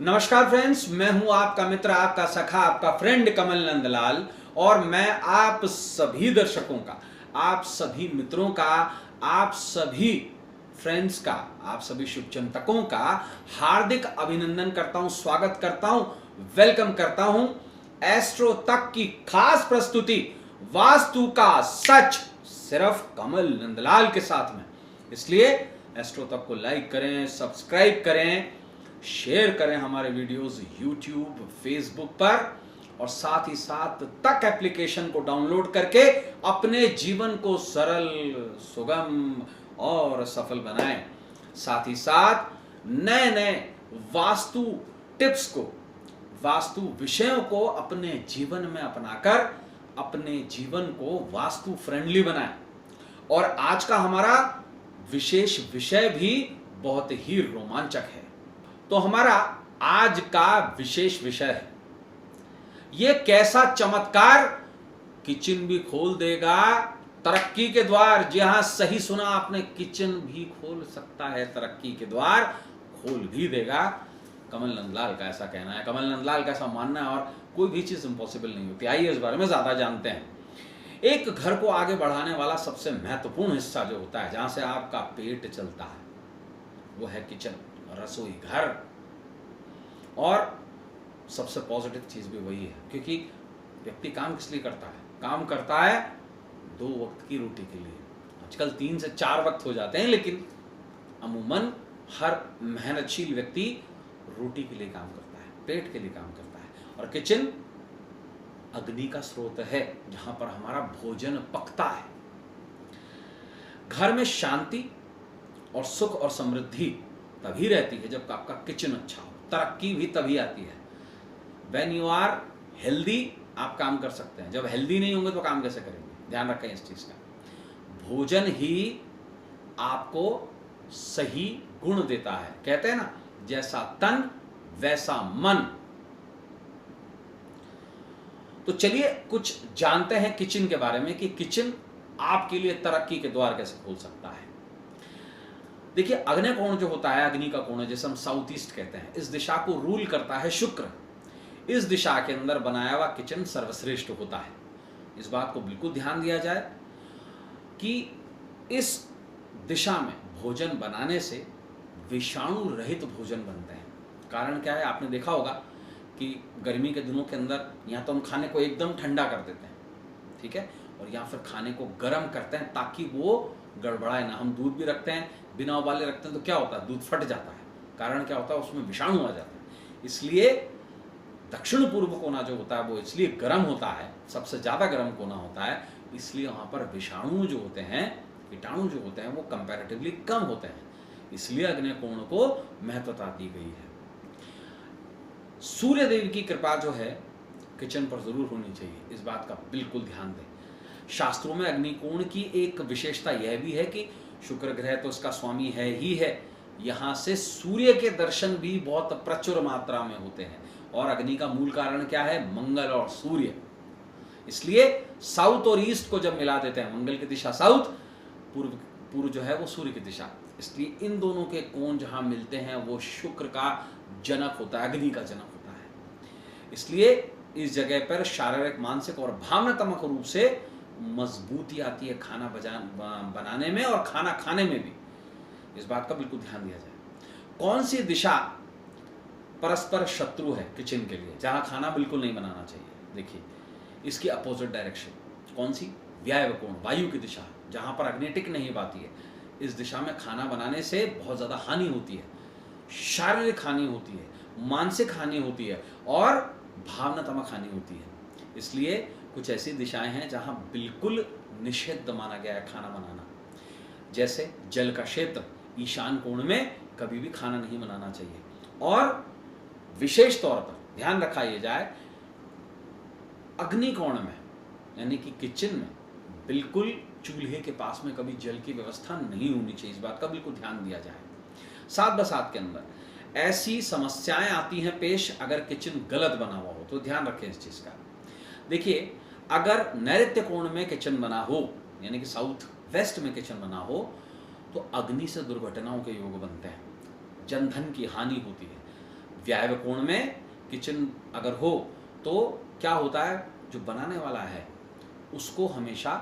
नमस्कार फ्रेंड्स, मैं हूं आपका मित्र, आपका सखा, आपका फ्रेंड कमल नंदलाल। और मैं आप सभी दर्शकों का, आप सभी मित्रों का, आप सभी फ्रेंड्स का, आप सभी शुभचिंतकों का हार्दिक अभिनंदन करता हूं, स्वागत करता हूं, वेलकम करता हूं एस्ट्रो तक की खास प्रस्तुति वास्तु का सच सिर्फ कमल नंदलाल के साथ में। इसलिए एस्ट्रो तक को लाइक करें, सब्सक्राइब करें, शेयर करें हमारे वीडियोस यूट्यूब, फेसबुक पर, और साथ ही साथ तक एप्लीकेशन को डाउनलोड करके अपने जीवन को सरल, सुगम और सफल बनाएं। साथ ही साथ नए नए वास्तु टिप्स को, वास्तु विषयों को अपने जीवन में अपनाकर अपने जीवन को वास्तु फ्रेंडली बनाएं। और आज का हमारा विशेष विषय भी बहुत ही रोमांचक है। तो हमारा आज का विशेष विषय है, यह कैसा चमत्कार किचन भी खोल देगा, तरक्की के द्वार। जी हां, सही सुना आपने, किचन भी खोल सकता है, तरक्की के द्वार खोल भी देगा। कमल नंदलाल का ऐसा कहना है, कमल नंदलाल का ऐसा मानना है, और कोई भी चीज इंपॉसिबल नहीं होती। आइए इस बारे में ज्यादा जानते हैं। एक घर को आगे बढ़ाने वाला सबसे महत्वपूर्ण हिस्सा जो होता है, जहां से आपका पेट चलता है, वो है किचन, रसोई घर। और सबसे पॉजिटिव चीज भी वही है, क्योंकि व्यक्ति काम किस लिए करता है? काम करता है 2 वक्त की रोटी के लिए। आजकल 3 से 4 वक्त हो जाते हैं, लेकिन अमूमन हर मेहनतशील व्यक्ति रोटी के लिए काम करता है, पेट के लिए काम करता है। और किचन अग्नि का स्रोत है, जहां पर हमारा भोजन पकता है। घर में शांति और सुख और समृद्धि तभी रहती है जब आपका किचन अच्छा हो। तरक्की भी तभी आती है। व्हेन यू आर हेल्दी आप काम कर सकते हैं, जब हेल्दी नहीं होंगे तो काम कैसे करेंगे? ध्यान रखें इस चीज का। भोजन ही आपको सही गुण देता है। कहते हैं ना, जैसा तन वैसा मन। तो चलिए कुछ जानते हैं किचन के बारे में, कि किचन आपके लिए तरक्की के द्वार कैसे खोल सकता है। देखिए, अग्नि कोण जो होता है, अग्नि का कोण है, जिसे हम साउथ ईस्ट कहते हैं, इस दिशा को रूल करता है शुक्र। इस दिशा के अंदर बनाया हुआ किचन सर्वश्रेष्ठ होता है। इस बात को बिल्कुल ध्यान दिया जाए कि इस दिशा में भोजन बनाने से विषाणु रहित भोजन बनते हैं। कारण क्या है? आपने देखा होगा कि गर्मी के दिनों के अंदर या तो हम खाने को एकदम ठंडा कर देते हैं, ठीक है, और या फिर खाने को गर्म करते हैं ताकि वो गड़बड़ाए ना। हम दूध भी रखते हैं, बिना उबाले रखते हैं, तो क्या होता है? दूध फट जाता है। कारण क्या होता है? उसमें विषाणु आ जाता है। इसलिए दक्षिण पूर्व कोना जो होता है वो इसलिए गर्म होता है, सबसे ज्यादा गर्म कोना होता है, इसलिए वहां पर विषाणु जो होते हैं, कीटाणु जो होते हैं, वो कंपैरेटिवली कम होते हैं। इसलिए अग्नि कोण को महत्वता दी गई है। सूर्य देव की कृपा जो है किचन पर जरूर होनी चाहिए, इस बात का बिल्कुल ध्यान दें। शास्त्रों में अग्निकोण की एक विशेषता यह भी है कि शुक्र ग्रह तो इसका स्वामी है ही है, यहां से सूर्य के दर्शन भी बहुत प्रचुर मात्रा में होते हैं। और अग्नि का मूल कारण क्या है? मंगल और सूर्य। इसलिए साउथ और ईस्ट को जब मिला देते हैं, मंगल की दिशा साउथ, पूर्व जो है वो सूर्य की दिशा, इसलिए इन दोनों के कोण जहां मिलते हैं वो शुक्र का जनक होता है, अग्नि का जनक होता है। इसलिए इस जगह पर शारीरिक, मानसिक और भावनात्मक रूप से मजबूती आती है खाना बनाने में और खाना खाने में भी। इस बात का बिल्कुल ध्यान दिया जाए। कौन सी दिशा परस्पर शत्रु है किचन के लिए, जहां खाना बिल्कुल नहीं बनाना चाहिए? देखिए, इसकी अपोजिट डायरेक्शन कौन सी? व्याय कोण, वायु की दिशा, जहां पर अग्नि टिक नहीं पाती है। इस दिशा में खाना बनाने से बहुत ज्यादा हानि होती है, शारीरिक हानि होती है, मानसिक हानि होती है और भावनात्मक हानि होती है। इसलिए कुछ ऐसी दिशाएं हैं जहां बिल्कुल निषिद्ध माना गया है खाना बनाना। जैसे जल का क्षेत्र, ईशान कोण में कभी भी खाना नहीं बनाना चाहिए। और विशेष तौर पर ध्यान रखा यह जाए, अग्नि कोण में यानी कि किचन में बिल्कुल चूल्हे के पास में कभी जल की व्यवस्था नहीं होनी चाहिए। इस बात का बिल्कुल ध्यान दिया जाए। साथ बसात के अंदर ऐसी समस्याएं आती हैं पेश अगर किचन गलत बना हुआ हो, तो ध्यान रखें इस चीज का। देखिए, अगर नैऋत्य कोण में किचन बना हो, यानी कि साउथ वेस्ट में किचन बना हो, तो अग्नि से दुर्घटनाओं के योग बनते हैं, जनधन की हानि होती है, व्यायव कोण में किचन अगर हो तो क्या होता है, जो बनाने वाला है उसको हमेशा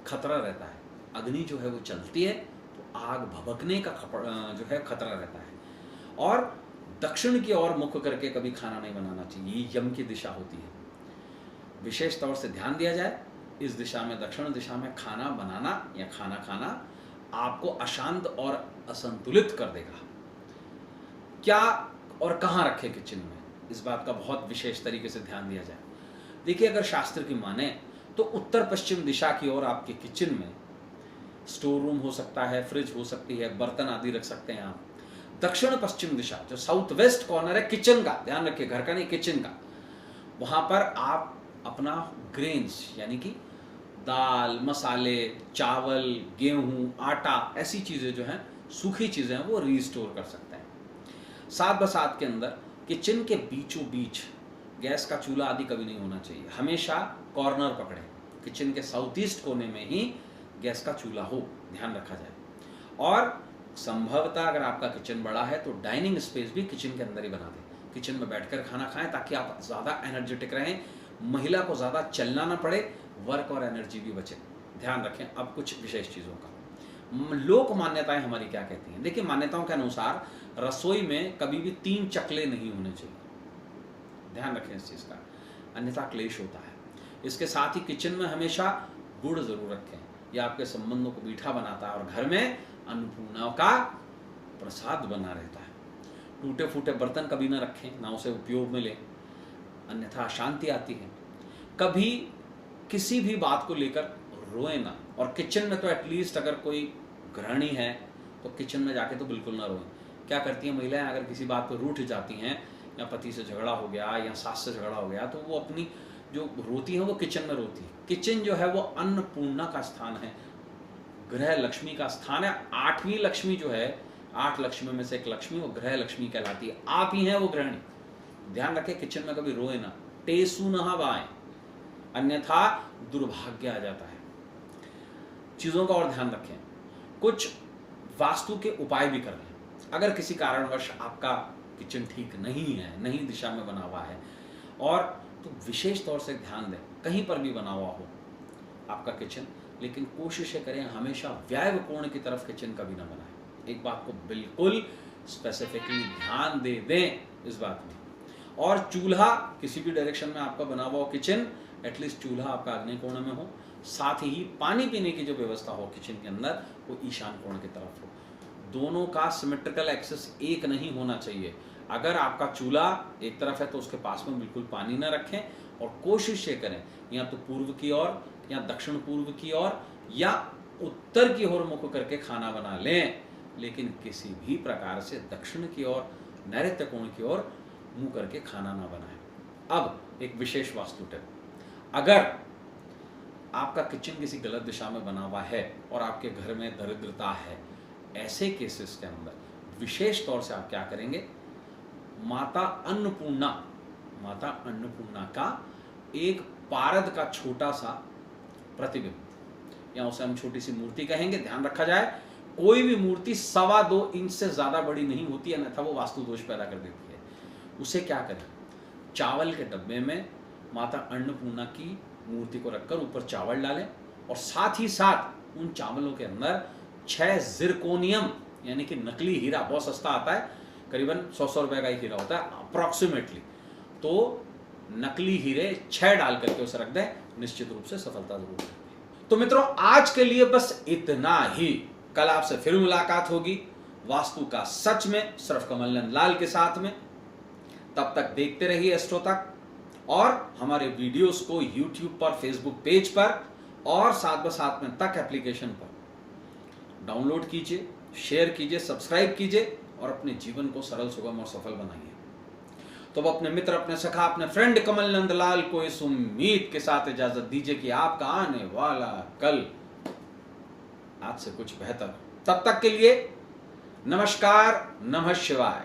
खतरा रहता है। अग्नि जो है वो चलती है तो आग भभकने का जो है खतरा रहता है। और दक्षिण की ओर मुख करके कभी खाना नहीं बनाना चाहिए, ये यम की दिशा होती है। विशेष तौर से ध्यान दिया जाए, इस दिशा में, दक्षिण दिशा में खाना बनाना या खाना खाना आपको अशांत और असंतुलित कर देगा। क्या और कहाँ रखे किचन में, इस बात का बहुत विशेष तरीके से ध्यान दिया जाए। देखिए, अगर शास्त्र की माने तो उत्तर पश्चिम दिशा की ओर आपके किचन में स्टोर रूम हो सकता है, फ्रिज हो सकती है, बर्तन आदि रख सकते हैं आप। दक्षिण पश्चिम दिशा, जो साउथ वेस्ट कॉर्नर है किचन का, ध्यान रखिए, घर का नहीं, किचन का, वहां पर आप अपना ग्रेन्स यानी कि दाल, मसाले, चावल, गेहूं, आटा, ऐसी चीजें जो हैं, सूखी चीजें हैं, वो रीस्टोर कर सकते हैं। साथ बसात के अंदर किचन के बीचों बीच गैस का चूल्हा आदि कभी नहीं होना चाहिए। हमेशा कॉर्नर पकड़े, किचन के साउथ ईस्ट कोने में ही गैस का चूल्हा हो, ध्यान रखा जाए। और संभवतः अगर आपका किचन बड़ा है तो डाइनिंग स्पेस भी किचन के अंदर ही बना दें, किचन में बैठकर खाना खाएं ताकि आप ज़्यादा एनर्जेटिक रहें, महिला को ज़्यादा चलना ना पड़े, वर्क और एनर्जी भी बचे। ध्यान रखें। अब कुछ विशेष चीज़ों का, लोक मान्यताएं हमारी क्या कहती हैं। देखिए, मान्यताओं के अनुसार रसोई में कभी भी 3 चकले नहीं होने चाहिए, ध्यान रखें इस चीज़ का, अन्यथा क्लेश होता है। इसके साथ ही किचन में हमेशा गुड़ जरूर रखें, यह आपके संबंधों को मीठा बनाता है और घर में अन्नपूर्णा का प्रसाद बना रहता है। टूटे फूटे बर्तन कभी ना रखें, ना उसे उपयोग में लें, अन्यथा अशांति आती है। कभी किसी भी बात को लेकर रोए ना, और किचन में तो एटलीस्ट अगर कोई गृहिणी है तो किचन में जाके तो बिल्कुल ना रोएं। क्या करती हैं महिलाएं, अगर किसी बात पर रूठ जाती हैं, या पति से झगड़ा हो गया या सास से झगड़ा हो गया, तो वो अपनी जो रोती है वो किचन में रोती है। किचन जो है वो अन्नपूर्णा का स्थान है, गृह लक्ष्मी का स्थान है। 8वीं लक्ष्मी जो है, 8 लक्ष्मी में से एक लक्ष्मी, वो गृह लक्ष्मी कहलाती है। आप ही हैं वो गृहिणी। ध्यान रखें, किचन में कभी रोए ना, टेसू न बाएं, अन्यथा दुर्भाग्य आ जाता है। चीजों का और ध्यान रखें। कुछ वास्तु के उपाय भी कर लें। अगर किसी कारणवश आपका किचन ठीक नहीं है, नई दिशा में बना हुआ है, और तो विशेष तौर से ध्यान दें, कहीं पर भी बना हुआ हो आपका किचन, लेकिन कोशिश करें हमेशा व्यायव कोण की तरफ किचन कभी ना बनाएं। एक बात को बिल्कुल स्पेसिफिकली ध्यान दे दें इस बात में। और चूल्हा किसी भी डायरेक्शन में आपका बना हुआ हो किचन, एटलीस्ट चूल्हा आपका अग्नि कोण में हो। साथ ही पानी पीने की जो व्यवस्था हो किचन के अंदर, वो ईशान कोण की तरफ हो। दोनों का सिमेट्रिकल एक्सेस एक नहीं होना चाहिए। अगर आपका चूल्हा एक तरफ है तो उसके पास में बिल्कुल पानी न रखें, और कोशिश ये करें या तो पूर्व की ओर या दक्षिण पूर्व की ओर या उत्तर की ओर मुख करके खाना बना लें, लेकिन किसी भी प्रकार से दक्षिण की ओर, नैऋत्य कोण की ओर मुंह करके खाना ना बनाएं। अब एक विशेष वास्तु टिप, अगर आपका किचन किसी गलत दिशा में बना हुआ है और आपके घर में दरिद्रता है, ऐसे केसेस के अंदर विशेष तौर से आप क्या करेंगे, माता अन्नपूर्णा का एक पारद का छोटा सा प्रतिबिंब, या उसे हम छोटी सी मूर्ति कहेंगे, ध्यान रखा जाए, कोई भी मूर्ति 2.25 इंच से ज्यादा बड़ी नहीं होती है, अन्यथा वो वास्तु दोष पैदा कर देती है। उसे क्या करें, चावल के डब्बे में माता अन्नपूर्णा की मूर्ति को रखकर ऊपर चावल डालें, और साथ ही साथ उन चावलों के अंदर 6 जिरकोनियम यानी कि नकली हीरा, बहुत सस्ता आता है, करीबन 100 रुपए का एक हीरा होता है अप्रॉक्सीमेटली, तो नकली हीरे 6 डाल करके उसे रख दें, निश्चित रूप से सफलता जरूर मिलेगी। तो मित्रों, आज के लिए बस इतना ही। कल आपसे फिर मुलाकात होगी वास्तु का सच में सिर्फ कमल नंद लाल के साथ में। तब तक देखते रहिए एस्ट्रो तक, और हमारे वीडियोस को यूट्यूब पर, फेसबुक पेज पर, और साथ में तक एप्लीकेशन पर डाउनलोड कीजिए, शेयर कीजिए, सब्सक्राइब कीजिए, और अपने जीवन को सरल, सुगम और सफल बनाइए। तो अब अपने मित्र, अपने सखा, अपने फ्रेंड कमल नंद लाल को इस उम्मीद के साथ इजाजत दीजिए कि आपका आने वाला कल आज से कुछ बेहतर। तब तक के लिए नमस्कार, नमः शिवाय।